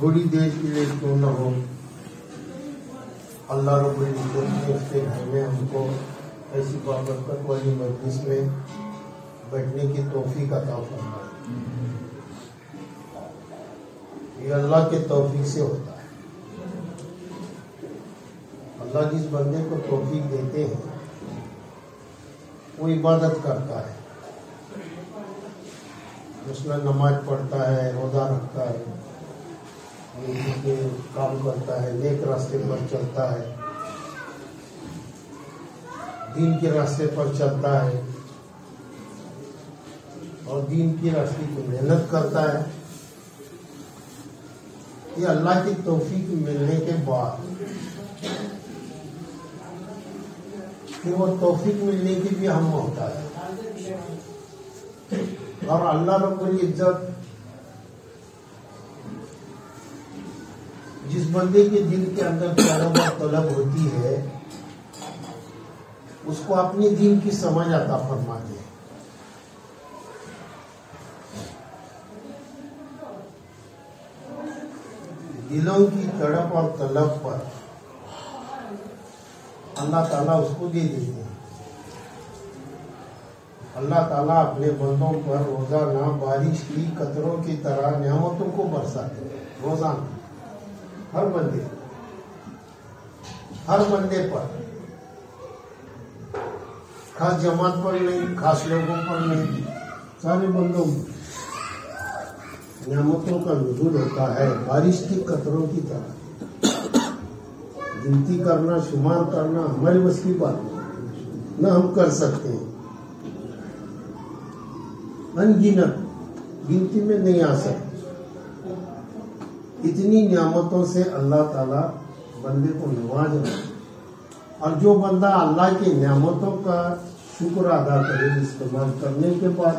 थोड़ी देर के लिए क्यों न हो, अल्लाह रब्बुल इज्जत ने उसके घर में हमको ऐसी बाबरकत वाली मजलिस में बैठने की तौफीक अता फरमाई। ये अल्लाह के तौफीक से होता है। अल्लाह जिस बंदे को तौफीक देते हैं वो इबादत करता है, उसमें नमाज पढ़ता है, रोजा रखता है, नेकी के काम करता है, नेक रास्ते पर चलता है, दीन के रास्ते पर चलता है और दीन की रास्ते की मेहनत करता है। ये अल्लाह की तौफीक मिलने के बाद फिर वो तौफीक मिलने की भी हम होता है। और अल्लाह रब्बुल इज्जत जिस बंदे के दिल के अंदर तलब और तलब होती है उसको अपने दीन की समझ अता फरमाते हैं। दिलों की तड़प और तलब पर अल्लाह ताला उसको दे देते हैं। अल्लाह ताला अपने बंदों पर रोजाना बारिश की कतरों की तरह नेमतों को बरसाते हैं। रोजाना हर बंदे पर, खास जमात पर नहीं, खास लोगों पर नहीं, सारे बंदों पर नेमतों का नुज़ूल होता है बारिश की कतरों की तरह। गिनती करना, शुमार करना हमारी बस की बात नहीं, न हम कर सकते हैं। अनगिनत, गिनती में नहीं आ सकते। इतनी नियामतों से अल्लाह ताला बंदे को नवाज रहा है। और जो बंदा अल्लाह की नियामतों का शुक्र अदा करे, इस्तेमाल करने के बाद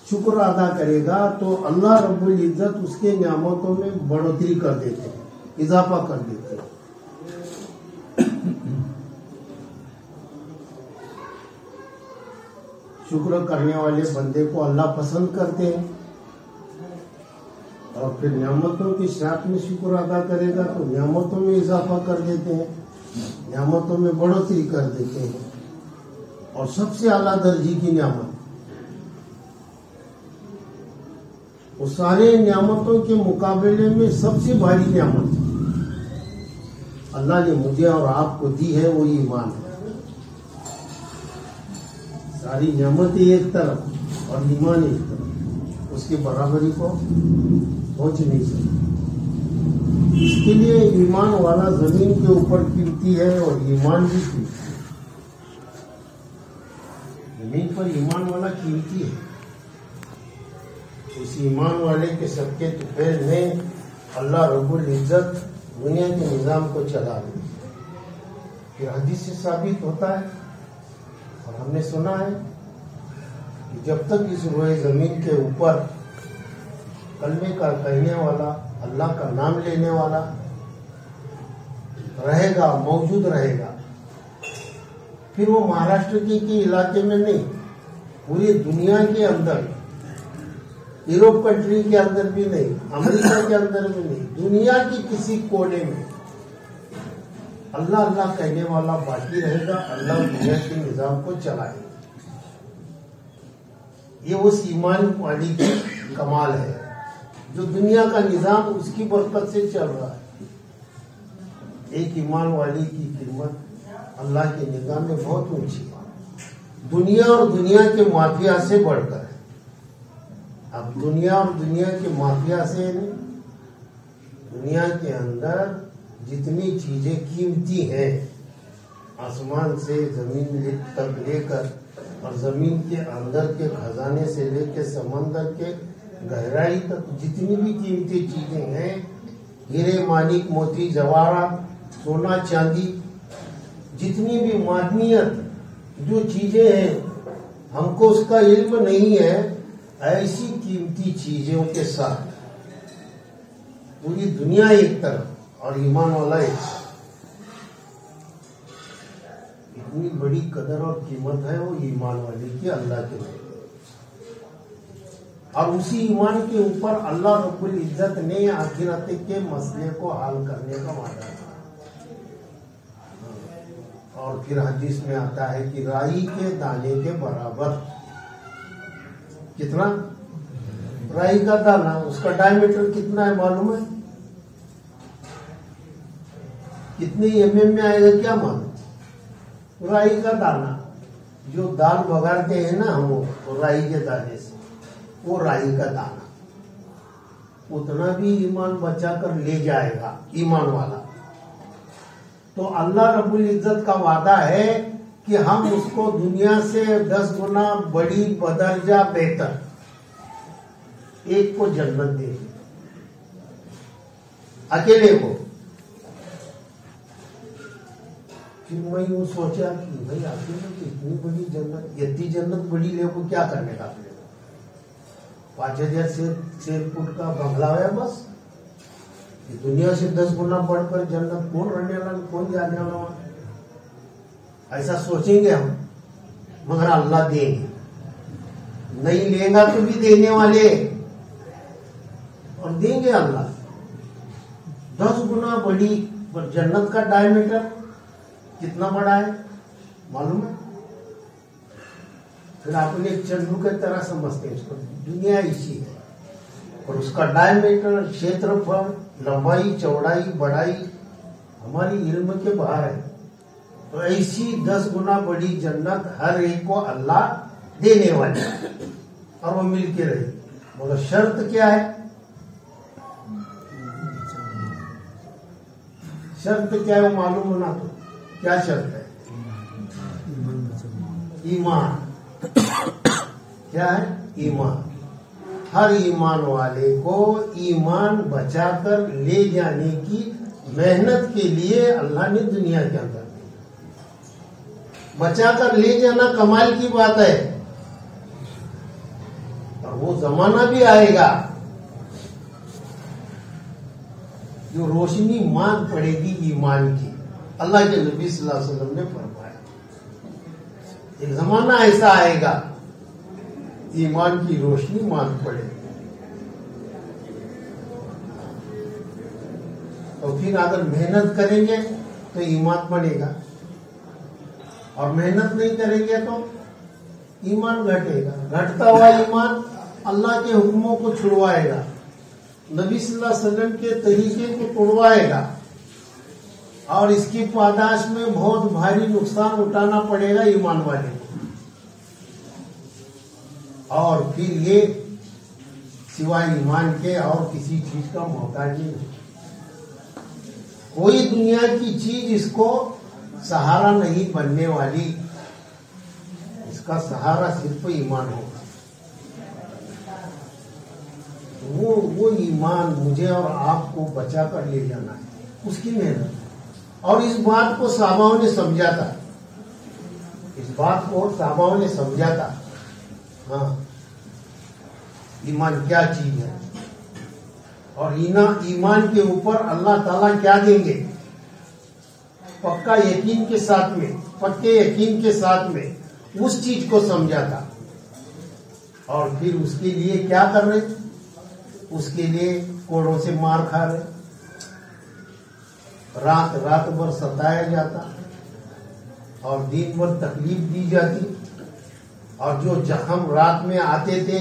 शुक्र अदा करेगा तो अल्लाह रब्बुल इज्जत उसके नियामतों में बढ़ोतरी कर देते हैं, इजाफा कर देते हैं। शुक्र करने वाले बंदे को अल्लाह पसंद करते हैं और फिर नियामतों के साथ में शुक्र अदा करेगा तो नियामतों में इजाफा कर देते हैं, नियामतों में बढ़ोतरी कर देते हैं। और सबसे आला दर्जे की नियामत, वो सारे नियामतों के मुकाबले में सबसे भारी नियामत अल्लाह ने मुझे और आपको दी है, वो ईमान है। सारी नियामतें एक तरफ और ईमान एक तरफ, उसकी बराबरी को पहुंच नहीं सकती। इसके लिए ईमान वाला जमीन के ऊपर कीमती है और ईमान भी कीमती है। जमीन पर ईमान वाला कीमती है। उस ईमान वाले के सबके तुफैल में अल्लाह रब्बुल इज्जत दुनिया के निजाम को चला रही है। फिर हदीस से साबित होता है और हमने सुना है कि जब तक इस रोए जमीन के ऊपर कलमे का कहने वाला, अल्लाह का नाम लेने वाला रहेगा, मौजूद रहेगा, फिर वो महाराष्ट्र के इलाके में नहीं, पूरी दुनिया के अंदर, यूरोप कंट्री के अंदर भी नहीं, अमेरिका के अंदर भी नहीं, दुनिया की किसी कोने में अल्लाह अल्लाह कहने वाला बाकी रहेगा। अल्लाह दुनिया के निजाम को चलाएगा। ये उस ईमान वाली की कमाल है जो दुनिया का निजाम उसकी बरकत से चल रहा है। एक ईमान वाली की कीमत अल्लाह के निजाम में बहुत ऊंची है, दुनिया और दुनिया के माफिया से बढ़कर है। अब दुनिया और दुनिया के माफिया से नहीं, दुनिया के अंदर जितनी चीजें कीमती हैं, आसमान से जमीन तक लेकर और जमीन के अंदर के खजाने से लेकर समंदर के गहराई तक जितनी भी कीमती चीजें हैं, हीरे, मानिक, मोती, जवाहरात, सोना, चांदी, जितनी भी मादनियत जो चीजें हैं, हमको उसका इल्म नहीं है। ऐसी कीमती चीजों के साथ पूरी दुनिया एक तरफ और ईमान वाला एक तरफ, इतनी बड़ी कदर और कीमत है वो ईमान वाले की अल्लाह के लिए। और उसी ईमान के ऊपर अल्लाह रब्बुल इज्जत ने आखिरत के मसले को हल करने का वादा किया। और फिर हदीस में आता है कि राई के दाने के बराबर, कितना राई का दाना, उसका डायमीटर कितना है मालूम है? कितने mm में आएगा क्या मालूम? राई का दाना, जो दाल बघारते हैं ना हम वो राई के दाने से, वो राई का दाना उतना भी ईमान बचा कर ले जाएगा ईमान वाला। तो अल्लाह रब्बुल इज्जत का वादा है कि हम उसको दुनिया से 10 गुना बड़ी बदर्जा बेहतर एक को जन्नत देंगे, अकेले को। फिर मैं यूं सोचा कि भाई अकेले की इतनी बड़ी जन्नत, इतनी जन्नत बड़ी ले को क्या करने का अपने 5,000 स्क्वायर फुट का बंगला है बस। दुनिया से 10 गुना बढ़कर जन्नत कौन रहने वाला, कौन जाने वाला, ऐसा सोचेंगे हम। मगर अल्लाह देंगे, नहीं लेगा तो भी देने वाले, और देंगे अल्लाह। 10 गुना बड़ी जन्नत का डायमीटर कितना बड़ा है मालूम है? फिर आप एक चंदू की तरह समझते हैं उसको, दुनिया इसी है, और उसका डायमीटर, क्षेत्रफल, लंबाई, चौड़ाई, बड़ाई हमारी इल्म के बाहर है। तो ऐसी 10 गुना बड़ी जन्नत हर एक को अल्लाह देने वाले, और वो मिलके रहे। मगर शर्त क्या है? शर्त क्या है वो मालूम होना। तो क्या शर्त है? ईमान। क्या है? ईमान। हर ईमान वाले को ईमान बचाकर ले जाने की मेहनत के लिए अल्लाह ने दुनिया के अंदर बचाकर ले जाना कमाल की बात है। और वो जमाना भी आएगा जो रोशनी मांग पड़ेगी ईमान की। अल्लाह के नबी सल्लल्लाहु अलैहि वसल्लम ने फरमाया एक जमाना ऐसा आएगा ईमान की रोशनी मांग पड़ेगी। तो फिर अगर मेहनत करेंगे तो ईमान बनेगा, और मेहनत नहीं करेंगे तो ईमान घटेगा। घटता हुआ ईमान अल्लाह के हुक्मों को छुड़वाएगा, नबी सल्लल्लाहु अलैहि वसल्लम के तरीके को तोड़वाएगा, और इसकी पादाश में बहुत भारी नुकसान उठाना पड़ेगा ईमान वाले को। और फिर ये सिवाय ईमान के और किसी चीज का मोहताज नहीं। कोई दुनिया की चीज इसको सहारा नहीं बनने वाली, इसका सहारा सिर्फ ईमान होगा। वो ईमान मुझे और आपको बचा कर ले जाना है, उसकी मेहनत। और इस बात को साहबाओं ने समझा था, इस बात को साहबाओं ने समझा था। हाँ, ईमान क्या चीज है, और ईमान के ऊपर अल्लाह ताला क्या देंगे, पक्का यकीन के साथ में, पक्के यकीन के साथ में उस चीज को समझा था। और फिर उसके लिए क्या कर रहे, उसके लिए कोड़ों से मार खा रहे, रात रात भर सताया जाता, और दिन भर तकलीफ दी जाती, और जो जख्म रात में आते थे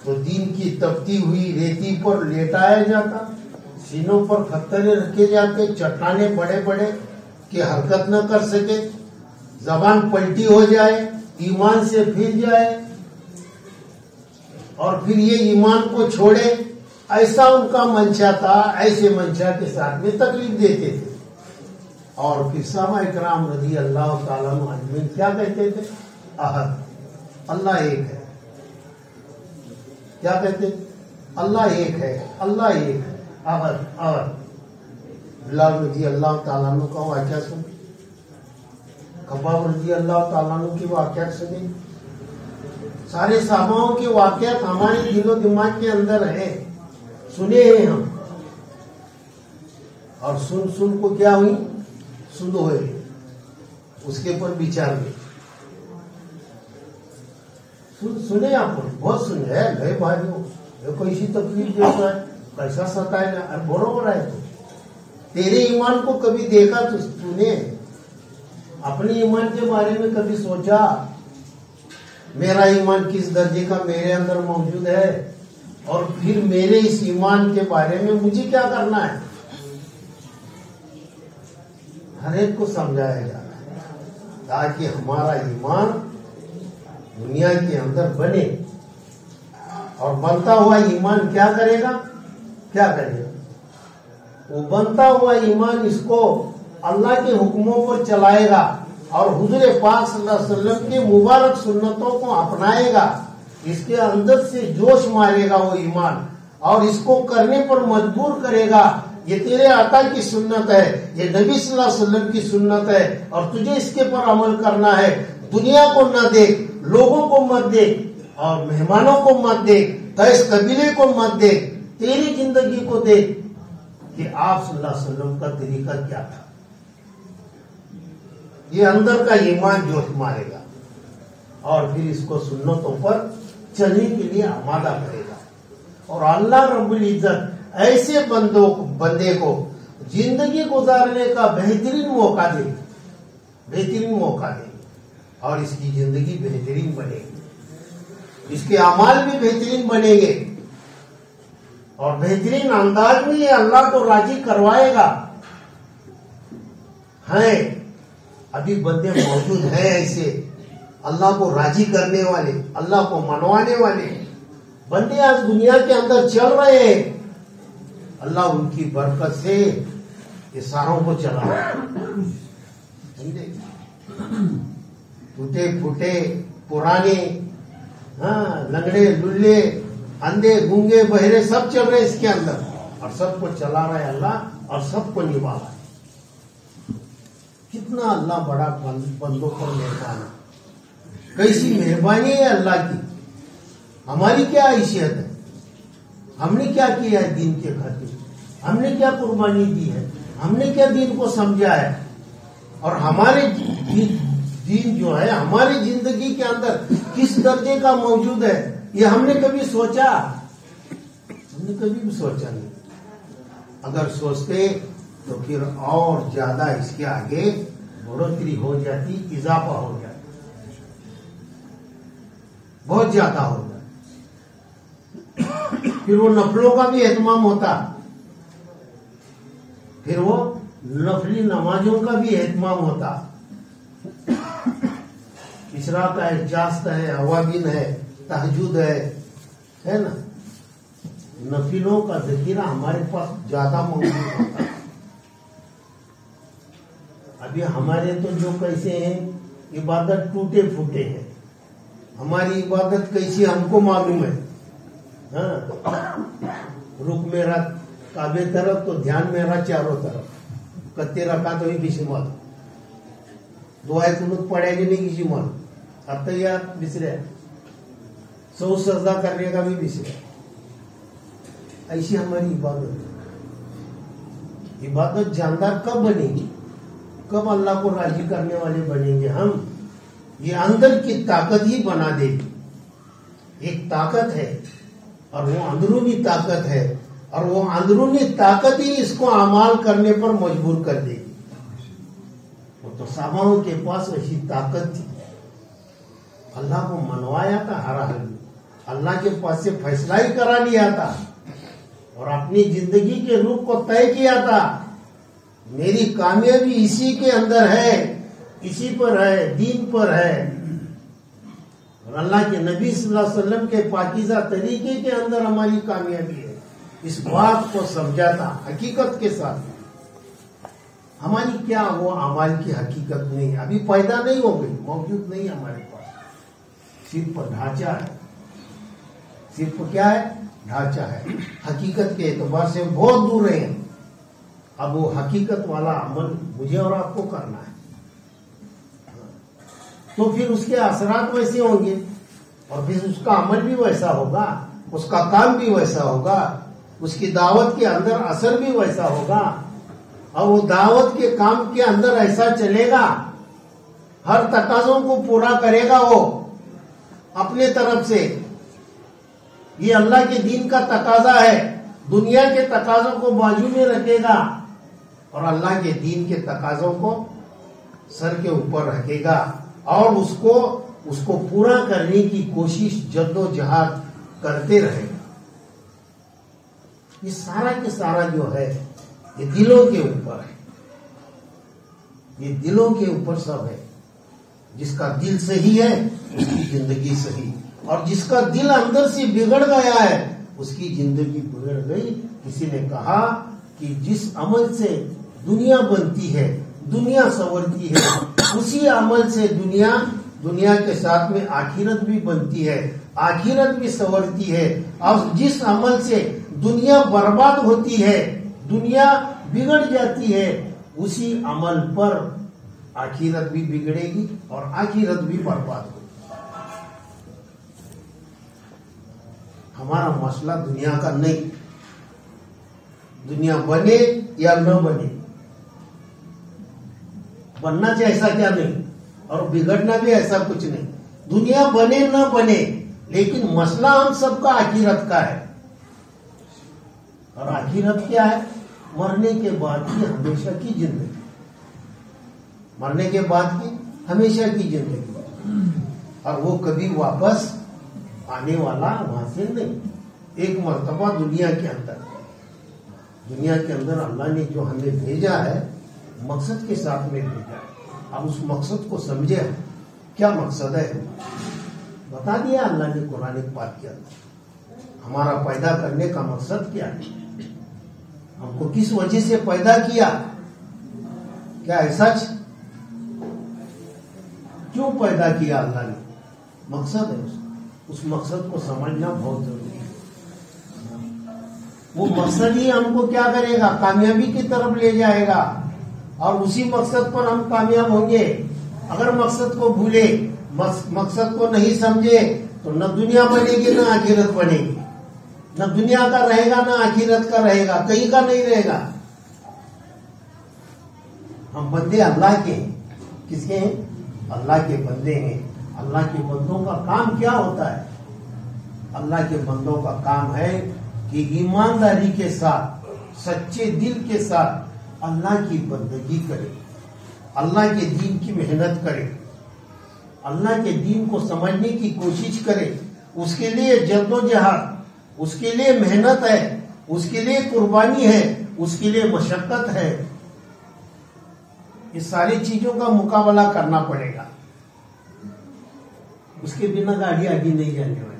तो दिन की तपती हुई रेती पर लेटाया जाता, सीनों पर पत्थरे रखे जाते, चट्टाने बड़े बड़े कि हरकत न कर सके, जबान पलटी हो जाए, ईमान से फिर जाए, और फिर ये ईमान को छोड़े, ऐसा उनका मंशा था। ऐसे मंशा के साथ में तकलीफ देते थे। और फिर साहबा इकराम रज़ी अल्लाह ताला अन्हुम क्या कहते थे? अहद, अल्लाह एक है। क्या कहते? अल्लाह एक है, अल्लाह एक है, अहद अहद। बिलाल रज़ी अल्लाह ताला अन्हु का वाक़या सुन, कबाब रज़ी अल्लाह ताला अन्हु की वाक़या सुनी। सारे साहबाओं के वाक़यात हमारे दिलो दिमाग के अंदर है, सुने हैं हम, और सुन सुन को क्या हुई, सुन हुए, उसके ऊपर विचार हुए। सुने आपने, बहुत सुने है गए भाइयों, ये कैसी तकलीफ देता है, कैसा सताए ना। अरे बरोबर है, तो तेरे ईमान को कभी देखा तो तूने अपने ईमान के बारे में कभी सोचा? मेरा ईमान किस दर्जे का मेरे अंदर मौजूद है, और फिर मेरे इस ईमान के बारे में मुझे क्या करना है? हर एक को समझाया जा रहा है ताकि हमारा ईमान दुनिया के अंदर बने। और बनता हुआ ईमान क्या करेगा? क्या करेगा? वो बनता हुआ ईमान इसको अल्लाह के हुक्मों पर चलाएगा और हुजूर पाक सल्लल्लाहु अलैहि वसल्लम की मुबारक सुन्नतों को अपनाएगा। इसके अंदर से जोश मारेगा वो ईमान और इसको करने पर मजबूर करेगा। ये तेरे आका की सुन्नत है, ये नबी सल्लल्लाहु अलैहि वसल्लम की सुन्नत है और तुझे इसके पर अमल करना है। दुनिया को न देख, लोगों को मत देख और मेहमानों को मत देख, कैस कबीले को मत देख, तेरी जिंदगी को देख कि आप सल्लल्लाहु अलैहि वसल्लम का तरीका क्या था। ये अंदर का ईमान जोश मारेगा और फिर इसको सुन्नतों पर चलने के लिए आमादा करेगा। और अल्लाह रब्बुल इज्जत ऐसे बंदे को जिंदगी गुजारने का बेहतरीन मौका दे, बेहतरीन मौका दे और इसकी जिंदगी बेहतरीन बनेगी, इसके अमाल भी बेहतरीन बनेंगे और बेहतरीन अंदाज में ये अल्लाह को राजी करवाएगा। है अभी बंदे मौजूद हैं ऐसे अल्लाह को राजी करने वाले, अल्लाह को मनवाने वाले बंदे आज दुनिया के अंदर चल रहे हैं। अल्लाह उनकी बरकत से ये सारों को चला रहा है। समझे? टूटे फूटे पुराने, हाँ, लंगड़े लुल्ले अंधे गूंगे बहरे सब चल रहे इसके अंदर और सबको चला रहा है अल्लाह और सबको निभा रहा है। कितना अल्लाह बड़ा बंदों पर मेहरबान है, कैसी मेहरबानी है अल्लाह की। हमारी क्या हैसियत है? हमने क्या किया है दीन के खातिर? हमने क्या कुर्बानी दी है? हमने क्या दीन को समझा है? और हमारे दीन जो है हमारी जिंदगी के अंदर किस दर्जे का मौजूद है, ये हमने कभी सोचा? हमने कभी भी सोचा नहीं। अगर सोचते तो फिर और ज्यादा इसके आगे बढ़ोतरी हो जाती, इजाफा हो जाता, बहुत ज्यादा हो जाता। फिर वो नफलों का भी एहतमाम होता, फिर वो नफली नमाजों का भी एहतमाम होता। इशराक है, जास्त है, अवाबिन है, तहज्जुद है ना। नफिलों का जखीरा हमारे पास ज्यादा मौजूद होता है। अभी हमारे तो जो कैसे हैं, इबादत टूटे फूटे हैं। हमारी इबादत कैसी हमको मालूम है। हाँ, रुक मेरा काबे तरफ तो ध्यान मेरा चारों तरफ, कत्ते रखा तो ही किसी माल दुआएं कुनूत पड़ेगी नहीं किसी माल। अब तो यार बिसरे सौ सजदा करने का भी बिसरे। ऐसी हमारी इबादत है। इबादत जानदार कब बनेगी? कब अल्लाह को राजी करने वाले बनेंगे हम? ये अंदर की ताकत ही बना देगी। एक ताकत है और वो अंदरूनी ताकत है और वो अंदरूनी ताकत ही इसको अमाल करने पर मजबूर कर देगी। वो तो सामाओं के पास वैसी ताकत थी, अल्लाह को मनवाया था हर हाल में, अल्लाह के पास से फैसला ही करा लिया था और अपनी जिंदगी के रुख को तय किया था। मेरी कामयाबी इसी के अंदर है, इसी पर है, दीन पर है और अल्लाह के नबी सल्लल्लाहु अलैहि वसल्लम के पाकीज़ा तरीके के अंदर हमारी कामयाबी है। इस बात को समझा था हकीकत के साथ। हमारी क्या वो अमाल की हकीकत नहीं, अभी पैदा नहीं हो गई, मौजूद नहीं हमारे पास। सिर्फ ढांचा है, सिर्फ क्या है? ढांचा है। हकीकत के एतबार से बहुत दूर है। अब वो हकीकत वाला अमल मुझे और आपको करना है, तो फिर उसके असरात वैसे होंगे और फिर उसका अमल भी वैसा होगा, उसका काम भी वैसा होगा, उसकी दावत के अंदर असर भी वैसा होगा और वो दावत के काम के अंदर ऐसा चलेगा, हर तकाजों को पूरा करेगा वो, अपने तरफ से। ये अल्लाह के दीन का तकाजा है। दुनिया के तकाजों को बाजू में रखेगा और अल्लाह के दीन के तकाजों को सर के ऊपर रखेगा और उसको पूरा करने की कोशिश जद्दोजहद करते रहेगा। ये सारा के सारा जो है ये दिलों के ऊपर है। ये दिलों के ऊपर सब है। जिसका दिल सही है उसकी जिंदगी सही, और जिसका दिल अंदर से बिगड़ गया है उसकी जिंदगी बिगड़ गई। किसी ने कहा कि जिस अमल से दुनिया बनती है, दुनिया संवरती है, उसी अमल से दुनिया के साथ में आखिरत भी बनती है, आखिरत भी संवरती है। और जिस अमल से दुनिया बर्बाद होती है, दुनिया बिगड़ जाती है, उसी अमल पर आखिरत भी बिगड़ेगी और आखिरत भी बर्बाद होगी। हमारा मसला दुनिया का नहीं, दुनिया बने या न बने, बनना चाहिए ऐसा क्या नहीं, और बिगड़ना भी ऐसा कुछ नहीं। दुनिया बने न बने, लेकिन मसला हम सबका आखिरत का है। और आखिरत क्या है? मरने के बाद की हमेशा की जिंदगी, मरने के बाद की हमेशा की जिंदगी, और वो कभी वापस आने वाला वहां से नहीं। एक मर्तबा दुनिया के अंदर अल्लाह ने जो हमें भेजा है, मकसद के साथ में भेजा है। अब उस मकसद को समझे, क्या मकसद है बता दिया अल्लाह ने कुरान पाक के अंदर। हमारा पैदा करने का मकसद क्या है, हमको किस वजह से पैदा किया, क्या है सच, क्यों पैदा किया अल्लाह ने, मकसद है। उस मकसद को समझना बहुत जरूरी है। वो मकसद ही हमको क्या करेगा, कामयाबी की तरफ ले जाएगा, और उसी मकसद पर हम कामयाब होंगे। अगर मकसद को भूले, मकसद को नहीं समझे, तो न दुनिया बनेगी न आखिरत बनेगी, न दुनिया का रहेगा न आखिरत का रहेगा, कहीं का नहीं रहेगा। हम बंदे अल्लाह के हैं। किसके हैं? अल्लाह के बंदे हैं। अल्लाह के बंदों का काम क्या होता है? अल्लाह के बंदों का काम है कि ईमानदारी के साथ, सच्चे दिल के साथ अल्लाह की बंदगी करे, अल्लाह के दीन की मेहनत करे, अल्लाह के दीन को समझने की कोशिश करे। उसके लिए जद्दोजहद, उसके लिए मेहनत है, उसके लिए कुर्बानी है, उसके लिए मशक्कत है। इस सारी चीजों का मुकाबला करना पड़ेगा। उसके बिना गाड़ी आगे नहीं जाने वाली।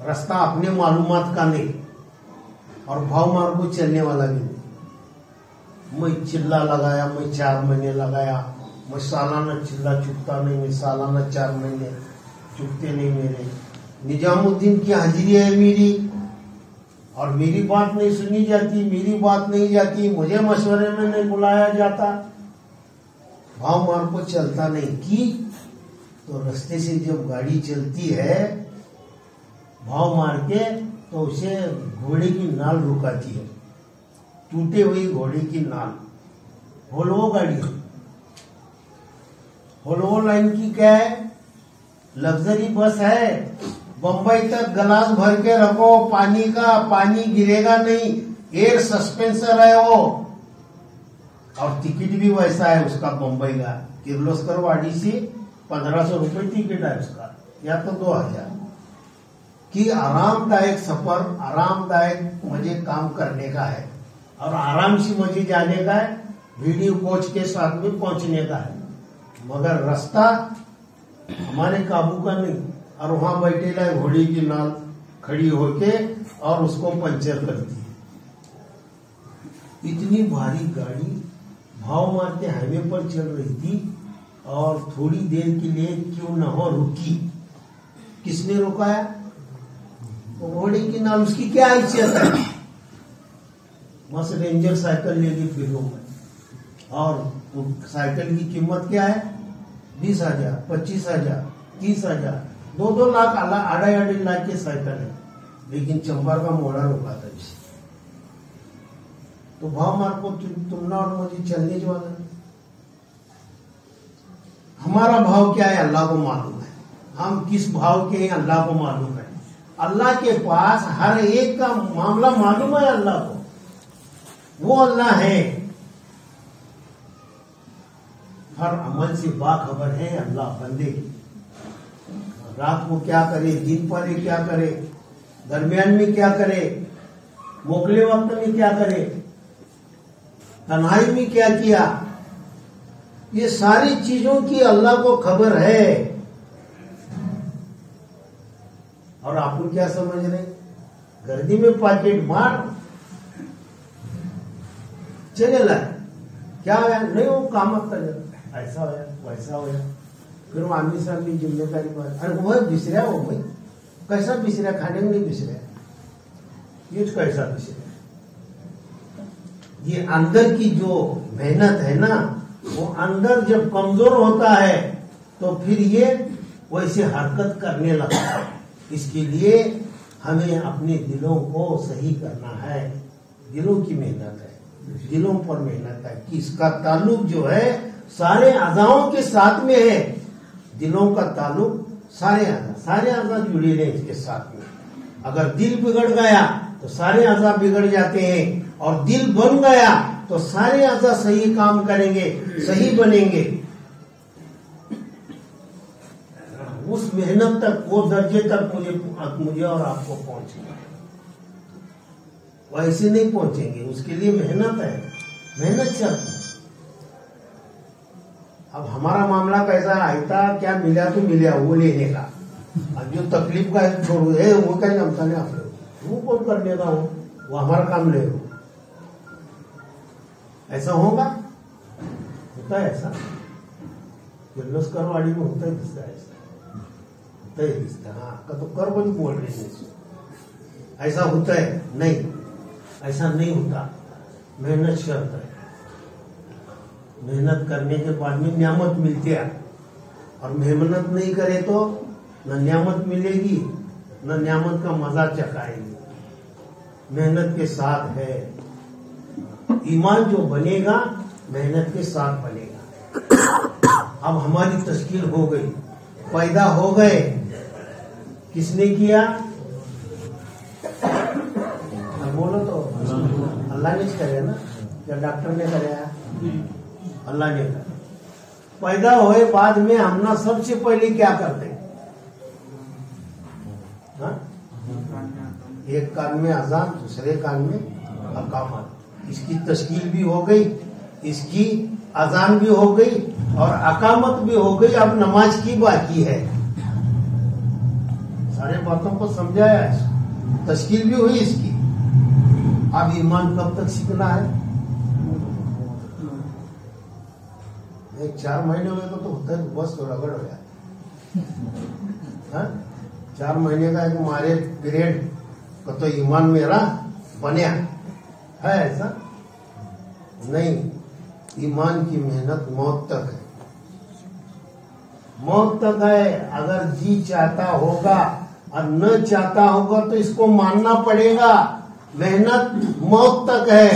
रास्ता अपने मालूमात का नहीं और भाव मार्ग को चलने वाला भी नहीं। मैं चिल्ला लगाया, मैं 4 महीने लगाया, मैं सालाना चिल्ला चुकता नहीं, मैं सालाना 4 महीने चुकते नहीं मेरे। निजामुद्दीन की हाजिरी है मेरी, और मेरी बात नहीं सुनी जाती, मेरी बात नहीं जाती, मुझे मशवरे में नहीं बुलाया जाता, भाव मार्ग को चलता नहीं। की तो रास्ते से जब गाड़ी चलती है भाव मार के, तो उसे घोड़े की नाल रुकाती है, टूटे हुई घोड़े की नाल। वोल्वो गाड़ी, वोल्वो लाइन की क्या है, लग्जरी बस है। बंबई तक गिलास भर के रखो पानी का, पानी गिरेगा नहीं, एयर सस्पेंसर है वो, और टिकट भी वैसा है उसका बंबई का। किर्लोस्कर वाड़ी से 1500 रुपए टिकट है उसका, या तो 2000 की। आरामदायक सफर, आरामदायक मजे काम करने का है, और आराम से मजे जाने का है, वीडियो कोच के साथ में पहुंचने का है। मगर रास्ता हमारे काबू का नहीं, और वहां बैठेला है घोड़ी की नाल खड़ी होके और उसको पंचर करती है। इतनी भारी गाड़ी भाव मार के हाईवे पर चल रही थी, और थोड़ी देर के लिए क्यों न हो रुकी। किसने रुकाया? वो घोड़ी की नाल, उसकी क्या हैसियत है? बस रेंजर साइकिल लेके फिर लो, और वो साइकिल की कीमत क्या है? 20,000, 25,000, 30,000, 2-2 लाख, 2.5 लाख की साइकिल है, लेकिन चंबर का मोड़ा रोका था इसे। तो भाव मार्ग को तुमने और मुझे चलने वाला। हमारा भाव क्या है अल्लाह को मालूम है, हम किस भाव के हैं अल्लाह को मालूम है। अल्लाह के पास हर एक का मामला मालूम है अल्लाह को, वो अल्लाह है, हर अमल से बाखबर है अल्लाह बंदे की। रात को क्या करे, दिन पर क्या करे, दरमियान में क्या करे, मोकले वक्त में क्या करे, तन्हाई में क्या किया, ये सारी चीजों की अल्लाह को खबर है। और आप क्या समझ रहे, गर्दी में पॉकेट मार चले लाए, क्या है नहीं वो कामत कर ऐसा होया वैसा होया, फिर वो आदमी साहब की जिम्मेदारी पर, अरे वह बिसरा हो भाई, कैसा बिसरा, खाने में नहीं बिसरा, ये कैसा बिसरा। ये अंदर की जो मेहनत है ना, वो अंदर जब कमजोर होता है तो फिर ये वैसे हरकत करने लगता है। इसके लिए हमें अपने दिलों को सही करना है, दिलों की मेहनत है, दिलों पर मेहनत है कि इसका ताल्लुक जो है सारे अज़ाओं के साथ में है। दिलों का ताल्लुक सारे अज़ा जुड़े रहे इसके साथ में। अगर दिल बिगड़ गया तो सारे अज़ा बिगड़ जाते हैं, और दिल बन गया तो सारे अज़ा सही काम करेंगे, सही बनेंगे। उस मेहनत तक, वो दर्जे तक मुझे और आपको पहुंचना है, वैसे नहीं पहुंचेंगे, उसके लिए मेहनत है, मेहनत चाहिए। अब हमारा मामला कैसा आयता क्या मिला तो मिला वो लेने का, अब जो तकलीफ का छोड़ू है वो क्या जमता नहीं, आप वो कौन करने का, वो हमारा काम ले लो। ऐसा होगा, होता है ऐसा, किर्लोस्करवाड़ी में होता है, दिखता है ऐसा, होता है दिखता, हाँ का तो कर बोल बोल रही है, ऐसा होता है नहीं, ऐसा नहीं होता। मेहनत शर्त है, मेहनत करने के बाद में नियामत मिलती है, और मेहनत नहीं करे तो न नियामत मिलेगी न नियामत का मजा चखाएगी। मेहनत के साथ है, ईमान जो बनेगा मेहनत के साथ बनेगा। अब हमारी तश्कील हो गई, पैदा हो गए, किसने किया, बोलो तो अल्लाह ने करे ना, या डॉक्टर ने कराया, अल्लाह ने करा। पैदा हुए बाद में हम ना सबसे पहले क्या करते हैं, एक कान में अजान, दूसरे कान में अकामत। इसकी तश्कील भी हो गई, इसकी अजान भी हो गई और अकामत भी हो गई। अब नमाज की बाकी है। सारे बातों को समझाया, तश्कील भी हुई इसकी। अब ईमान कब तक सीखना है, 4 महीने हुए तो होता है, बस तो रगड़ हो गया। 4 महीने का एक मारे पीरियड का तो ईमान मेरा बनिया है, ऐसा नहीं। ईमान की मेहनत मौत तक है, मौत तक है। अगर जी चाहता होगा और न चाहता होगा तो इसको मानना पड़ेगा। मेहनत मौत तक है,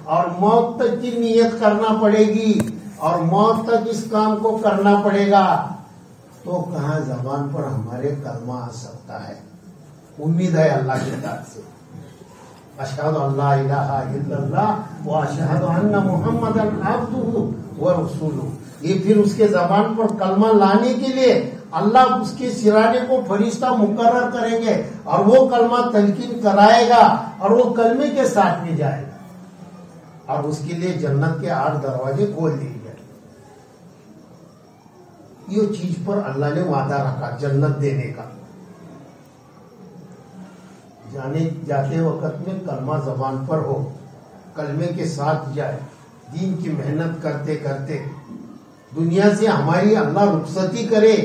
और मौत तक की नियत करना पड़ेगी, और मौत तक इस काम को करना पड़ेगा। तो कहाँ जबान पर हमारे कलमा आ सकता है। उम्मीद है अल्लाह की तरफ से, अशहदु अल्ला इलाहा इल्लल्लाह व अशहदु अन्ना मुहम्मदन अब्दुहु व रसूलुहु। ये फिर उसके जबान पर कलमा लाने के लिए अल्लाह उसके सिराने को फरिश्ता मुकर्रर करेंगे, और वो कलमा तलकीन कराएगा, और वो कलमे के साथ में जाएगा, और उसके लिए जन्नत के 8 दरवाजे खोल दिए गए। ये चीज पर अल्लाह ने वादा रखा जन्नत देने का। जाने जाते वक्त में कलमा जबान पर हो, कलमे के साथ जाए, दीन की मेहनत करते करते दुनिया से हमारी अल्लाह रुखसती करे।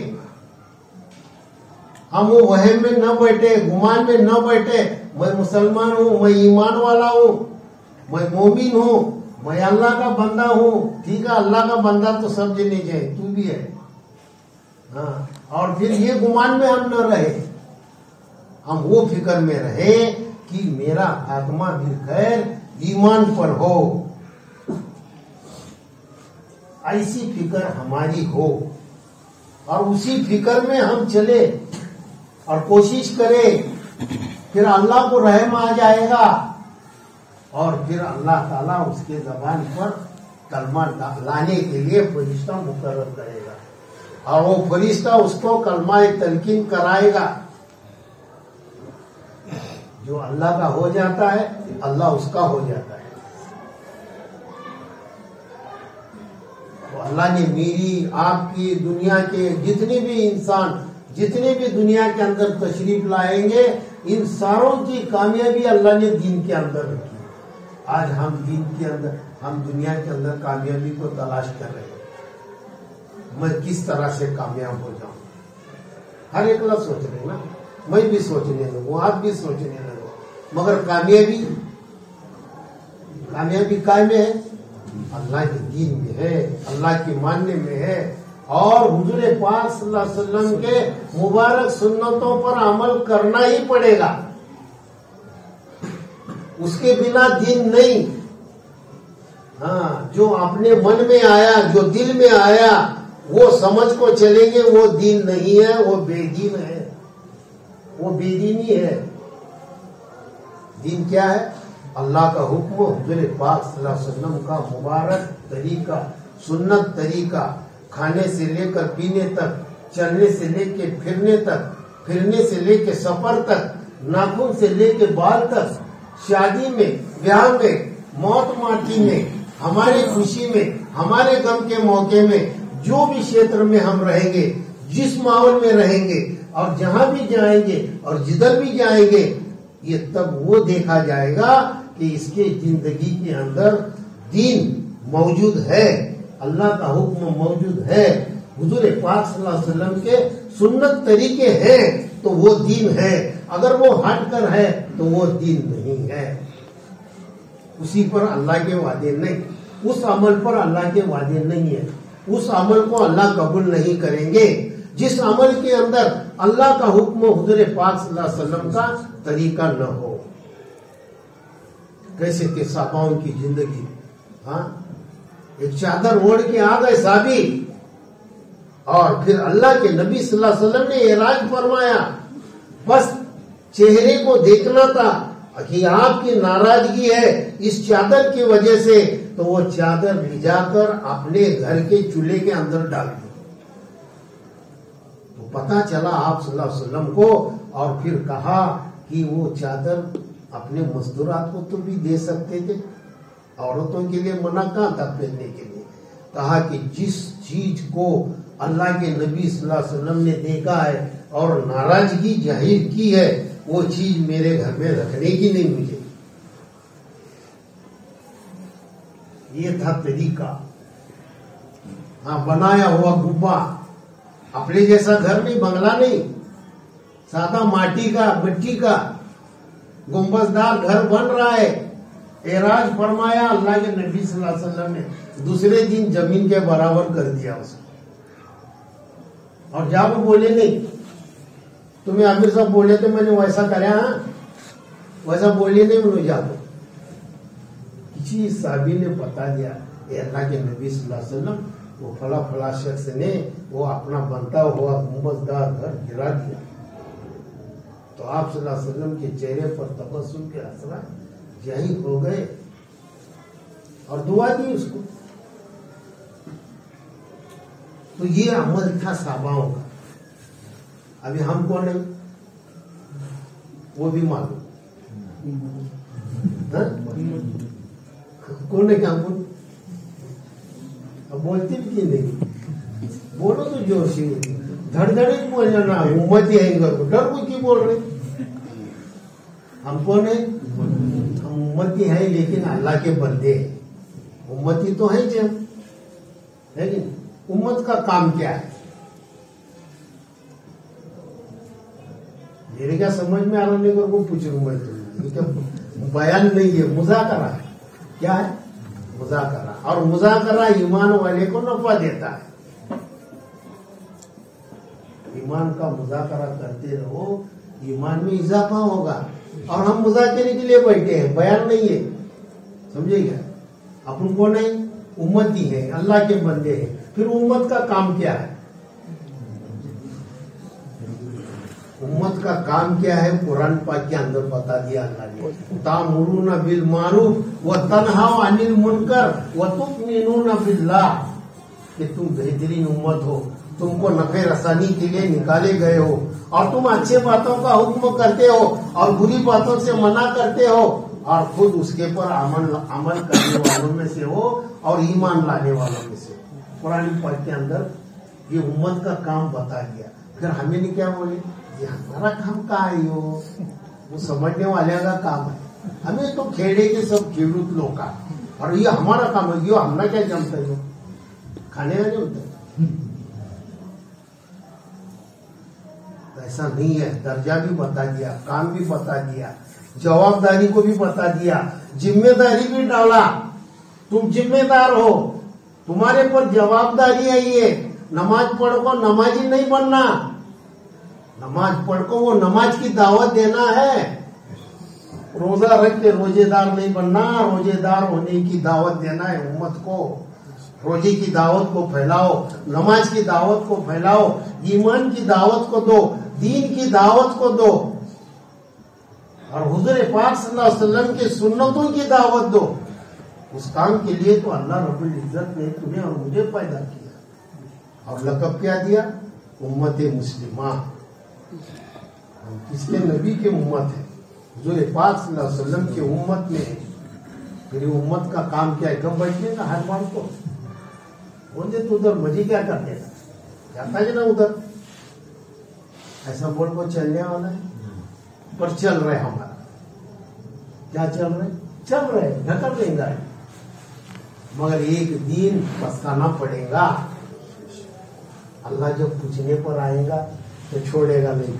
हम वो वहम में न बैठे, गुमान में न बैठे, मैं मुसलमान हूँ, मैं ईमान वाला हूँ, मैं मोमिन हूँ, मैं अल्लाह का बंदा हूँ। ठीक है, अल्लाह का बंदा तो सब जने जाए, तू भी है। हाँ, और फिर ये गुमान में हम न रहे, हम वो फिक्र में रहे कि मेरा आत्मा भी खैर ईमान पर हो। ऐसी फिक्र हमारी हो, और उसी फिक्र में हम चले और कोशिश करें, फिर अल्लाह को रहम आ जाएगा और फिर अल्लाह ताला उसके जबान पर कलमा लाने के लिए फरिश्ता मुकर्रर करेगा और वो फरिश्ता उसको कलमा तलकीन कराएगा। जो अल्लाह का हो जाता है अल्लाह उसका हो जाता है। तो अल्लाह ने मेरी आपकी दुनिया के जितने भी इंसान जितने भी दुनिया के अंदर तशरीफ लाएंगे, इन सारों की कामयाबी अल्लाह ने दीन के अंदर रखी। आज हम दीन के अंदर, हम दुनिया के अंदर कामयाबी को तलाश कर रहे हैं। मैं किस तरह से कामयाब हो जाऊं, हर एक लोग सोच रहे ना, मैं भी सोचने लगूं, आप भी सोचने लगो, मगर कामयाबी काय में है? अल्लाह के दीन में है, अल्लाह के मानने में है और हुजूर पाक सल्लल्लाहु अलैहि वसल्लम के मुबारक सुन्नतों पर अमल करना ही पड़ेगा। उसके बिना दीन नहीं। हाँ, जो अपने मन में आया, जो दिल में आया, वो समझ को चलेंगे, वो दीन नहीं है, वो बेदीन है, वो बेदीनी है। दीन क्या है? अल्लाह का हुक्म, हुजूर पाक सल्लल्लाहु अलैहि वसल्लम का मुबारक तरीका, सुन्नत तरीका, खाने से लेकर पीने तक, चलने से लेके फिरने तक, फिरने से लेके सफर तक, नाखून से लेके बाल तक, शादी में, ब्याह में, मौत माटी में, हमारी खुशी में, हमारे गम के मौके में, जो भी क्षेत्र में हम रहेंगे, जिस माहौल में रहेंगे और जहां भी जाएंगे और जिधर भी जाएंगे, ये तब वो देखा जाएगा कि इसके जिंदगी के अंदर दीन मौजूद है, अल्लाह का हुक्म मौजूद है, हुजूर पाक सल्लल्लाहु अलैहि वसल्लम के सुन्नत तरीके हैं, तो वो दीन है। अगर वो हट कर है तो वो दीन नहीं है। उसी पर अल्लाह के वादे नहीं, उस अमल पर अल्लाह के वादे नहीं है, उस अमल को अल्लाह कबूल नहीं करेंगे जिस अमल के अंदर अल्लाह का हुक्म, हुजूर पाक सल्लल्लाहु अलैहि वसल्लम का तरीका न हो। कैसे थे साहबाओं की जिंदगी? हाँ, एक चादर ओढ़ के आ गए साहबी और फिर अल्लाह के नबी सल्लल्लाहु अलैहि वसल्लम ने एराज फरमाया, बस चेहरे को देखना था कि आपकी नाराजगी है इस चादर की वजह से, तो वो चादर भिजाकर अपने घर के चूल्हे के अंदर डाल दी। तो पता चला आप सल्लल्लाहु अलैहि वसल्लम को और फिर कहा कि वो चादर अपने मजदूरात को तो भी दे सकते थे, औरतों के लिए मना कहाँ था पहनने के लिए। कहा कि जिस चीज को अल्लाह के नबी सल्लल्लाहु अलैहि वसल्लम ने देखा है और नाराजगी जाहिर की है, वो चीज मेरे घर में रखने की नहीं मुझे। ये था तरीका। हाँ, बनाया हुआ गुब्बा, अपने जैसा घर नहीं, बंगला नहीं, सादा माटी का, मिट्टी का गुंबजदार घर बन रहा है। एराज फरमाया अल्लाह के नबी सल्लल्लाहु अलैहि वसल्लम ने, दूसरे दिन जमीन के बराबर कर दिया उसको। और जब वो बोले नहीं, तुम्हें आमिर साहब बोले थे मैंने वैसा कराया, हाँ वैसा बोलिए नहीं, उन्होंने जाओ। किसी साहबी ने बता दिया अल्लाह के नबी सल्लल्लाहु अलैहि वसल्लम, वो फला फला शख्स ने वो अपना बनता हुआ गुंबजदार घर गिरा दिया। तो आप सल्लल्लाहु अलैहि वसल्लम के चेहरे पर तबस्सुम के असरा यही हो गए और दुआ दी उसको। तो ये अमल था साहबाओं का। अभी हमको नहीं, वो भी मालूम। कौन है क्या? अब बोलते भी नहीं, बोलो तो जोर से, धड़धड़े बोलना ना, उम्मती है इधर को, डर को क्यों बोल रहे? हमको नहीं, हम उम्मती है लेकिन अल्लाह के बंदे हैं। उम्मती तो है जी, लेकिन उम्मत का काम क्या है? मेरे क्या समझ में आ रहा नहीं, को पूछ रहा मैं तो, क्या बयान नहीं है, मुज़ाकरा है। क्या है? मुज़ाकरा। और मुज़ाकरा ईमान वाले को नफा देता है। ईमान का मुज़ाकरा करते रहो, ईमान में इजाफा होगा। और हम मुज़ाकरे के लिए बैठे हैं, बयान नहीं है, समझिएगा। अपन को नहीं, उम्मती है, अल्लाह के बंदे हैं। फिर उम्मत का काम क्या है? उम्मत का काम क्या है कुरान पाक के अंदर बता दिया अल्लाह ने। तामुरूना बिल मारूफ व तनहाउ अनिल मुनकर व तुमिनूना बिल्लाह, कि तुम बेहतरीन उम्मत हो, तुमको नफे रसानी के लिए निकाले गए हो और तुम अच्छे बातों का हुक्म करते हो और बुरी बातों से मना करते हो और खुद उसके पर अमल करने वालों में से हो और ईमान लाने वालों में से। कुरान पाक के अंदर ये उम्मत का काम बता दिया। फिर हमें नहीं क्या बोले ये हमारा काम कहाँ है, वो समझने वाले का काम है। हमें तो खेड़े के सब खेडूत लोग का और ये हमारा काम है, ये हमने क्या जमता है, खाने का जमता है। ऐसा नहीं है, दर्जा भी बता दिया, काम भी बता दिया, जवाबदारी को भी बता दिया, जिम्मेदारी भी डाला। तुम जिम्मेदार हो, तुम्हारे पर जवाबदारी है ये। नमाज पढ़ को नमाजी नहीं बनना, नमाज पढ़ को वो नमाज की दावत देना है। रोजा रख के रोजेदार नहीं बनना, रोजेदार होने की दावत देना है उम्मत को। रोजे की दावत को फैलाओ, नमाज की दावत को फैलाओ, ईमान की दावत को दो, दीन की दावत को दो और हुजूर पाक सल्लल्लाहु अलैहि वसल्लम के सुन्नतों की दावत दो। उस काम के लिए तो अल्लाह रब्बुल इज्जत ने तुम्हें और मुझे पैदा किया और लक़ब क्या दिया, उम्मत मुस्लिमा। हम किसके नबी के उम्मत है, हुजूर पाक सल्लल्लाहु अलैहि वसल्लम के उम्मत में है। फिर उम्मत का काम क्या है, कब बैठने का हर बार को बोले तो उधर मजे क्या करने का, जाता है ना उधर, ऐसा बोल को चलने वाला है। पर चल रहे हमारा क्या चल रहे, चल रहे ढकल देंगे, मगर एक दिन पछताना पड़ेगा। अल्लाह जब पूछने पर आएगा तो छोड़ेगा नहीं।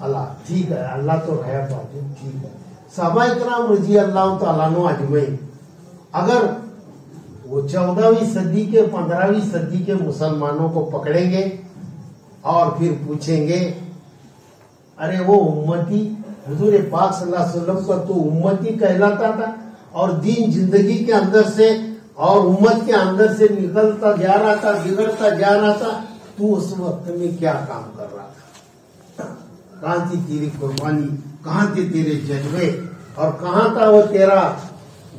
अल्लाह ठीक है, अल्लाह तो है बात ठीक है। सहाबा इकराम रजी अल्लाह तआला अन्हु अजमईन अगर वो 14वीं सदी के 15वीं सदी के मुसलमानों को पकड़ेंगे और फिर पूछेंगे, अरे वो उम्मती हुजूर पाक सल्लल्लाहु अलैहि वसल्लम का तो उम्मती कहलाता था और दीन जिंदगी के अंदर से और उम्मत के अंदर से निकलता जा रहा था, बिगड़ता जा रहा था, तू उस वक्त में क्या काम कर रहा था, कहाँ थी तेरी कुर्बानी, कहाँ थे तेरे जज्बे और कहाँ था वो तेरा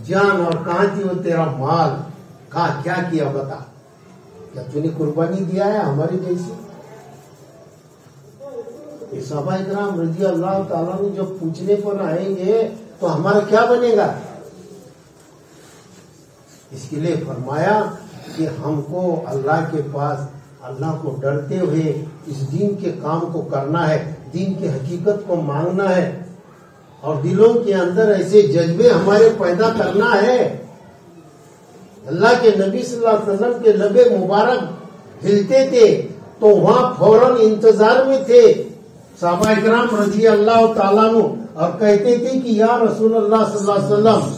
जान और कहाँ थी वो तेरा माल, कहाँ क्या किया बता, क्या तूने कुर्बानी दिया है हमारी जैसी। ये सहाबा इकराम रजी अल्लाह ताला ने जब पूछने पर आएंगे तो हमारा क्या बनेगा। इसके लिए फरमाया कि हमको अल्लाह के पास अल्लाह को डरते हुए इस दीन के काम को करना है, दीन की हकीकत को मांगना है और दिलों के अंदर ऐसे जज्बे हमारे पैदा करना है। अल्लाह के नबी सल्लल्लाहु अलैहि वसल्लम के लबे मुबारक हिलते थे तो वहां फौरन इंतजार में थे सहाबा इकराम रजी अल्लाह ताला अन्हु और कहते थे कि या रसूल अल्लाह सल्लल्लाहु अलैहि वसल्लम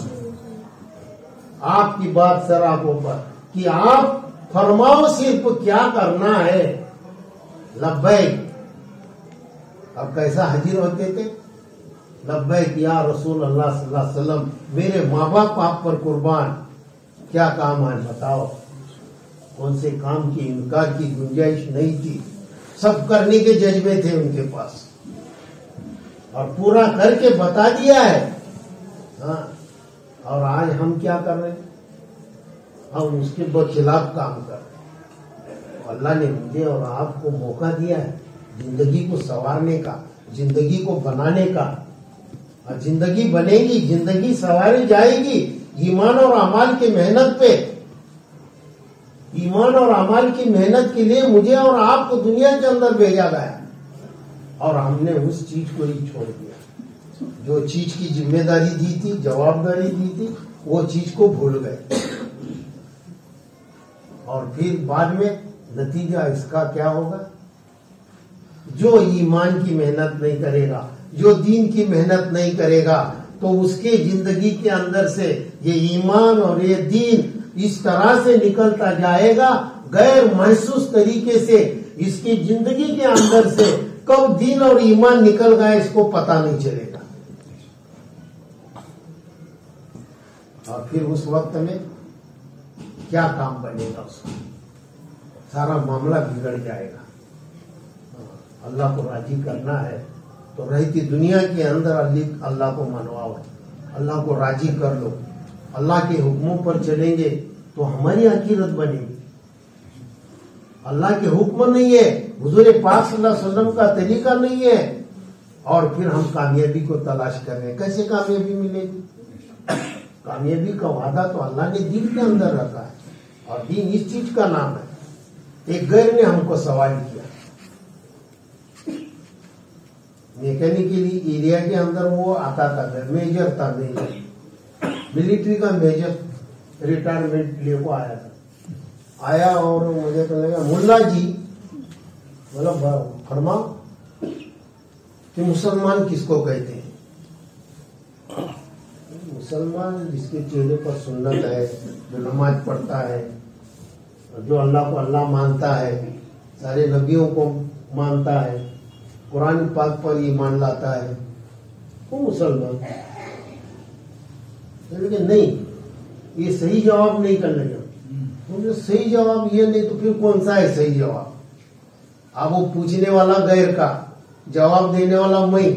आपकी बात सराबों पर कि आप फरमाओ सिर्फ क्या करना है। लब्बैक, अब कैसा हाजिर होते थे, लब्बैक या रसूल अल्लाह सल्लल्लाहु अलैहि वसल्लम, मेरे माँ बाप आप पर कुर्बान, क्या काम है बताओ। कौन से काम की इनकार की गुंजाइश नहीं थी, सब करने के जज्बे थे उनके पास और पूरा करके बता दिया है। हाँ, और आज हम क्या कर रहे हैं, हम उसके खिलाफ काम कर रहे हैं। अल्लाह ने मुझे और आपको मौका दिया है जिंदगी को संवारने का, जिंदगी को बनाने का, और जिंदगी बनेगी, जिंदगी संवारी जाएगी ईमान और अमाल की मेहनत पे। ईमान और अमाल की मेहनत के लिए मुझे और आपको दुनिया के अंदर भेजा गया और हमने उस चीज को ही छोड़ दिया। जो चीज की जिम्मेदारी दी थी, जवाबदारी दी थी, वो चीज को भूल गए और फिर बाद में नतीजा इसका क्या होगा। जो ईमान की मेहनत नहीं करेगा, जो दीन की मेहनत नहीं करेगा, तो उसके जिंदगी के अंदर से ये ईमान और ये दीन इस तरह से निकलता जाएगा गैर महसूस तरीके से। इसकी जिंदगी के अंदर से कब दीन और ईमान निकल गया इसको पता नहीं चलेगा और फिर उस वक्त में क्या काम बनेगा उसका, सारा मामला बिगड़ जाएगा। अल्लाह को राजी करना है तो रहती दुनिया के अंदर अल्लाह को मनवाओ, अल्लाह को राजी कर लो। अल्लाह के हुक्मों पर चलेंगे तो हमारी आखिरत बनेगी। अल्लाह के हुक्म नहीं है, हुजूर पाक सल्लल्लाहु अलैहि वसल्लम का तरीका नहीं है, और फिर हम कामयाबी को तलाश कर रहे हैं। कैसे कामयाबी मिलेगी? कामयाबी का वादा तो अल्लाह ने दीन के अंदर रखा है, और दीन इस चीज का नाम है। एक गैर ने हमको सवाल किया, मैकेनिकली एरिया के अंदर वो आता था, मेजर था, मेजर मिलिट्री का मेजर, रिटायरमेंट लेको आया था। आया और मुझे कहने लगा, मुल्ला जी, मतलब फरमाओ कि मुसलमान किसको कहते हैं? मुसलमान जिसके चेहरे पर सुन्नत है, जो नमाज पढ़ता है, जो अल्लाह को अल्लाह मानता है, सारे नबियों को मानता है, कुरान पाक पर ईमान लाता है, वो मुसलमान। लेकिन नहीं, ये सही जवाब नहीं करने लगा। तो सही जवाब ये नहीं तो फिर कौन सा है सही जवाब? अब वो पूछने वाला गैर का, जवाब देने वाला मैं।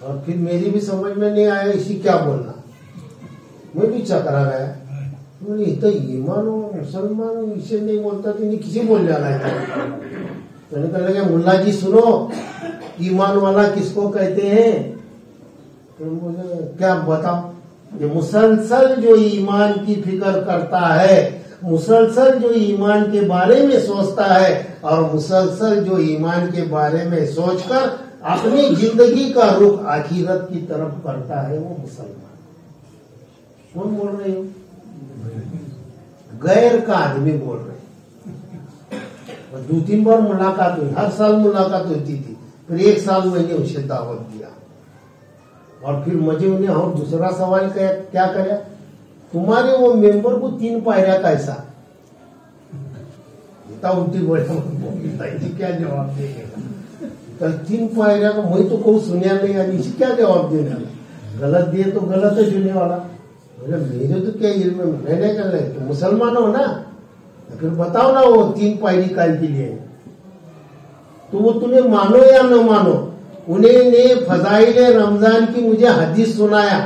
और फिर मेरी भी समझ में नहीं आया इसी क्या बोलना, मैं भी चकरा गया। तो ईमान हो मुसलमान इसे नहीं बोलता तो नहीं किसी बोल जाना है। तो निकल लगे, मुल्ला जी सुनो, ईमान वाला किसको कहते हैं? तो मुझे क्या बताओ? ये मुसलसल जो ईमान की फिक्र करता है, मुसलसल जो ईमान के बारे में सोचता है, और मुसलसल जो ईमान के बारे में सोचकर अपनी जिंदगी का रुख आखिरत की तरफ करता है, वो मुसलमान। कौन बोल रहे हो? गैर का आदमी बोल रहे। और 2-3 बार मुलाकात हुई, हर साल मुलाकात होती थी। फिर एक साल मैंने उसे दावत दिया, और फिर मुझे उन्हें और दूसरा सवाल क्या करे, तुम्हारे वो मेंबर को 3 पायरा कैसा? इतना उल्टी बोले, क्या जवाब देगा? तो 3 पायरा का मैं तो कहूँ सुनिया नहीं, इसे क्या जवाब देना? गलत दिए तो गलत है सुनने वाला। मेरे तो क्या इल्म, मैंने कर रहे तो मुसलमान हो ना, तो फिर बताओ ना वो 3 पायरी काल के लिए, तो वो तुम्हें मानो या न मानो। उन्होंने फजाइल रमजान की मुझे हदीस सुनाया।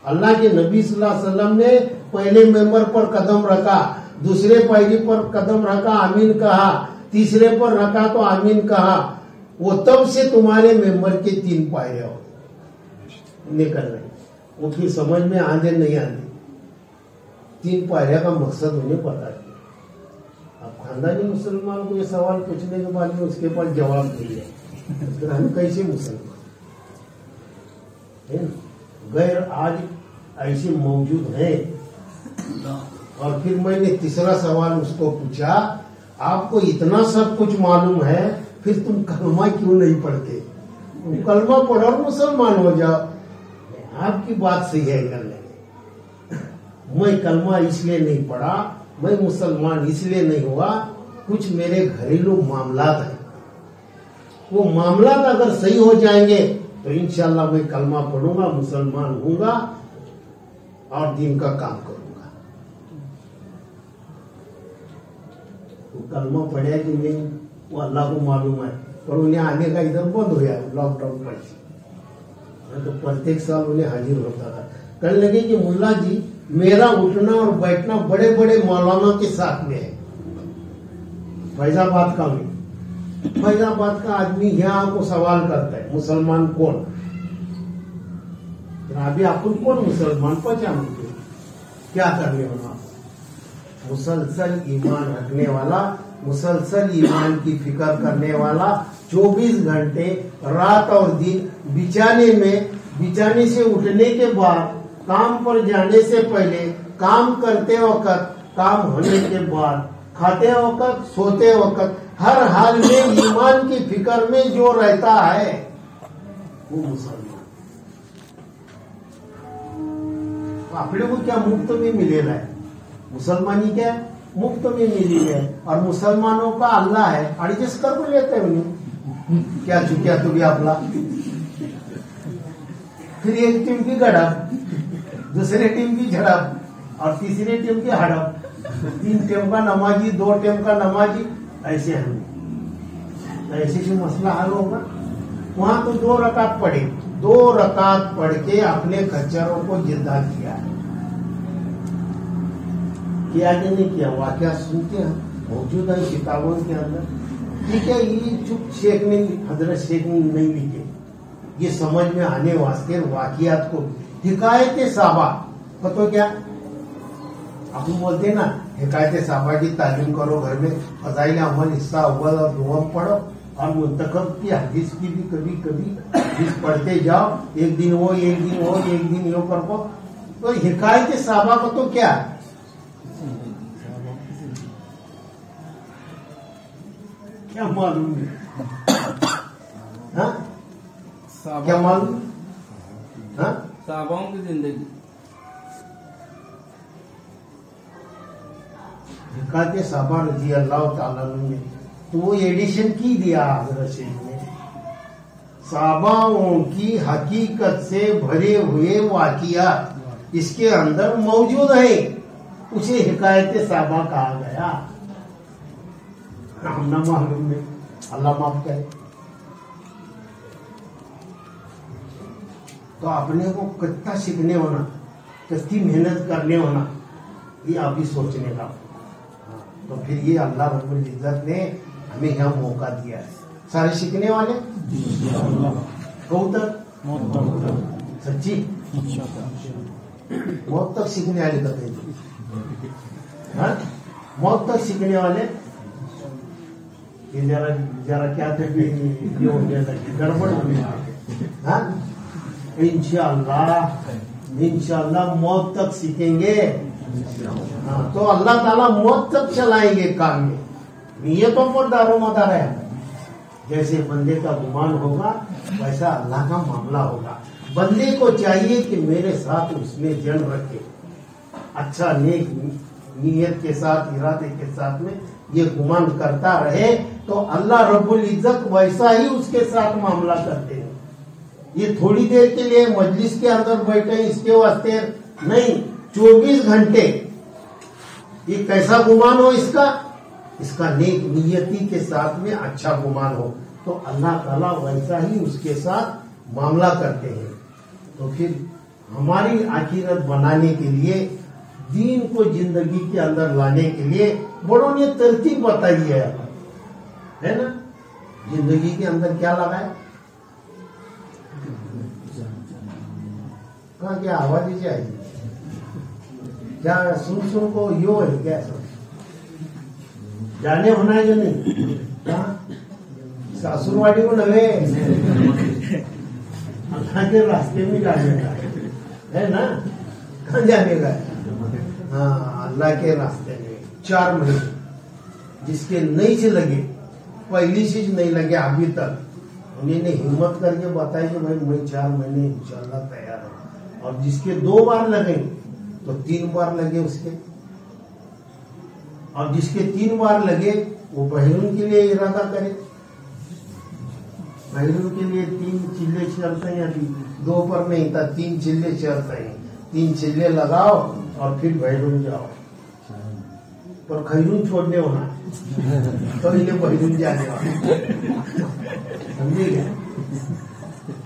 अल्लाह के नबी सल्लल्लाहु अलैहि वसल्लम ने पहले मेंबर पर कदम रखा, दूसरे पायरी पर कदम रखा, आमीन कहा, तीसरे पर रखा तो आमीन कहा। वो तब से तुम्हारे मेंबर के 3 पायरे हो निकल रहे। वो फिर समझ में आने नहीं आने, 3 पायरे का मकसद उन्हें पता है। अब खानदानी मुसलमान को ये सवाल पूछने के बाद में उसके पास जवाब नहीं है, फिर हम कैसे मुसलमान है? गैर आज ऐसे मौजूद है। और फिर मैंने तीसरा सवाल उसको पूछा, आपको इतना सब कुछ मालूम है, फिर तुम कलमा क्यों नहीं पढ़ते? तुम कलमा पढ़ो और मुसलमान हो जाओ। आपकी बात सही है करने में, मैं कलमा इसलिए नहीं पढ़ा, मैं मुसलमान इसलिए नहीं हुआ, कुछ मेरे घरेलू मामलात हैं। वो मामलात अगर सही हो जाएंगे तो इंशाल्लाह मैं कलमा पढ़ूंगा, मुसलमान हूंगा और दीन का काम करूंगा। वो कलमा पढ़े कि नहीं वो अल्लाह को मालूम है, पर उन्हें आने का इधर बंद हो गया लॉकडाउन पर से। तो प्रत्येक साल उन्हें हाजिर होता था। कहने लगे कि मुल्ला जी, मेरा उठना और बैठना बड़े बड़े मौलाना के साथ में है। फैजाबाद का में, फैजाबाद का आदमी यहाँ आपको सवाल करता है, मुसलमान कौन? अभी आपको कौन मुसलमान पहचान क्या करने वाला? मुसलसल ईमान रखने वाला, मुसलसल ईमान की फिक्र करने वाला, 24 घंटे रात और दिन बिछाने से उठने के बाद, काम पर जाने से पहले, काम करते वक्त, काम होने के बाद, खाते वक्त, सोते वक्त, हर हाल में ईमान की फिक्र में जो रहता है वो मुसलमान। अपने को क्या मुफ्त में मिलेगा? मुसलमानी क्या मुफ्त में मिली है, और मुसलमानों का अल्लाह है, एडजस्ट कर लेते हैं उन्हें। क्या चुकिया तू भी अपना, फिर एक टीम की गड़प, दूसरे टीम की झड़प और तीसरी टीम की हड़प। 3 टाइम का नमाजी, 2 टाइम का नमाजी, ऐसे हम ऐसे भी मसला हल होगा। वहां तो 2 रकात पढ़े, 2 रकात पढ़ के अपने खच्चरों को जिंदा किया कि नहीं किया। वाकया सुनते हैं, मौजूद है किताबों के अंदर। ठीक है, ये चुप शेख ने, हजरत शेख ने नहीं लिखे, ये समझ में आने वास्ते वाकियात को हिकायत साहबा को तो क्या अपन बोलते ना, हिकायत साहबा की तालीम करो घर में, फजाइल अमल हिस्सा अव्वल और दुआम पढ़ो, और मुंतखब की हदीस की भी कभी कभी हदीस पढ़ते जाओ, एक दिन वो एक दिन वो एक दिन यो करो। तो हिकायत साहबा को तो क्या क्या मालूम है? क्या मालूम? साहबाओं की जिंदगी हिकायत साहबा रजी अल्लाह ताला ने तो वो एडिशन की दिया हजरत शेख ने, साहबाओं की हकीकत से भरे हुए वाकियात इसके अंदर मौजूद है, उसे हिकायत साहबा कहा गया। हम न मालूम में अल्लाह माफ करे। तो अपने को कितना सीखने होना, कितनी मेहनत करने होना, ये अभी सोचने का। तो फिर ये अल्लाह रब्बुल इज्जत ने हमें यहाँ मौका दिया है। सारे सीखने वाले कबूतर सच्ची मौत तक सीखने वाले कहते हैं, मौत तक सीखने वाले। ये जरा क्या थे ये हो गया था गड़बड़ हो गया। इंशाअल्लाह मौत तक सीखेंगे। तो अल्लाह ताला मौत तक चलाएंगे काम में, नियतों पर दारो मदार है। जैसे बंदे का गुमान होगा वैसा अल्लाह का मामला होगा। बंदे को चाहिए कि मेरे साथ उसने जन रखे, अच्छा नेक नियत के साथ, इरादे के साथ में ये गुमान करता रहे, तो अल्लाह रब्बुल इज्जत वैसा ही उसके साथ मामला करते हैं। ये थोड़ी देर के लिए मजलिस के अंदर बैठे इसके वास्ते नहीं, 24 घंटे। ये कैसा गुमान हो इसका नेक नियति के साथ में अच्छा गुमान हो, तो अल्लाह ताला वैसा ही उसके साथ मामला करते हैं। तो फिर हमारी आखिरत बनाने के लिए, दीन को जिंदगी के अंदर लाने के लिए बड़ों ने तरतीब बताई है ना। जिंदगी के अंदर क्या लगाए, कहा क्या आवाज ही चाहिए, क्या सुन को यो है क्या सब जाने होना है जो नहीं, सासुरवाड़ी को नवे अल्लाह के रास्ते में जाने का है ना। कहाँ जाने का? हाँ, अल्लाह के रास्ते में 4 महीने जिसके नहीं से लगे, पहली चीज नहीं लगे अभी तक, उन्होंने हिम्मत करके बताया कि भाई मैं 4 महीने इंशाल्लाह तैयार हूँ। और जिसके 2 बार लगे तो 3 बार लगे उसके, और जिसके 3 बार लगे वो बहरून के लिए इरादा करे। बहरून के लिए 3 चिल्ले चलते हैं, अभी 2 पर नहीं था, 3 चिल्ले चलते हैं। 3 चिल्ले लगाओ और फिर बहरून जाओ, पर खैरून छोड़ने होना तो इन्हें बहरून जाने वाला, समझे क्या?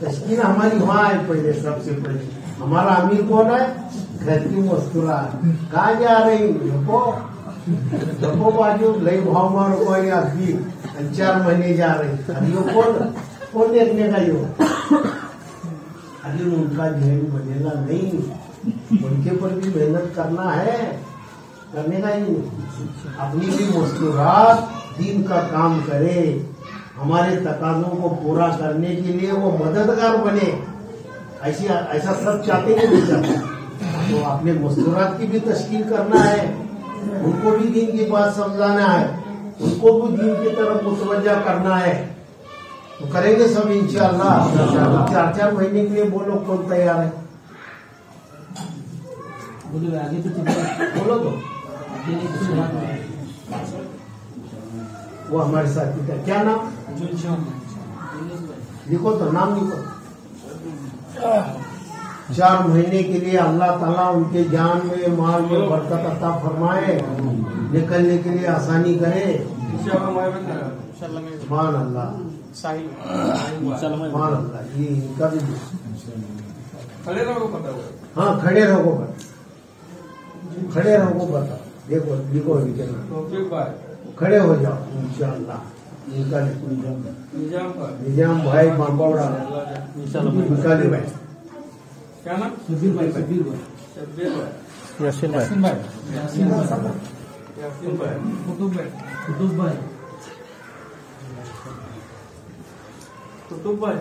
तस्कीर हमारी वहां है पहले, सबसे पहले हमारा अमीर कौन है? घर की मस्तूरा। कहा जा रही बाजू लई भाव मारो कोई आदमी 4 महीने जा रही, अभी कौन देखने का यो? अभी उनका जेल बनेगा नहीं, उनके पर भी मेहनत करना है, करने का ही अपनी भी मुस्कुरात दीन का काम करे, हमारे तकाजों को पूरा करने के लिए वो मददगार बने। ऐसा सब चाहते हैं नहीं चाहते, तो अपने मुस्कुरात की भी तश्कील करना है, उनको भी दीन की बात समझाना है, उनको भी दीन की तरफ मुतवज्जा करना है। तो करेंगे सब इंशाअल्लाह। 4-4 महीने के लिए बोलो कौन तैयार है? बोलो आगे तो बोलो तो वो हमारे साथी का क्या नाम लिखो, तो नाम लिखो। 4 महीने के लिए अल्लाह ताला उनके जान में माल में बरकत अता फरमाए, निकलने के लिए आसानी करे। सुभान अल्लाह, सुभान अल्लाह। ये इनका भी खड़े रहो पता हुआ। हाँ, खड़े रहो को बता, खड़े रहो को बता। देखो लिखो खड़े हो जाओ इंशाअल्लाह। इनका निजाम भाई बांबौड़ा निकाले भाई। क्या नाम? शब्बीर भाई, शब्बीर भाई, यासीन भाई, यासीन भाई, यासीन भाई, कुतुब भाई, कुतुब भाई, कुतुब भाई।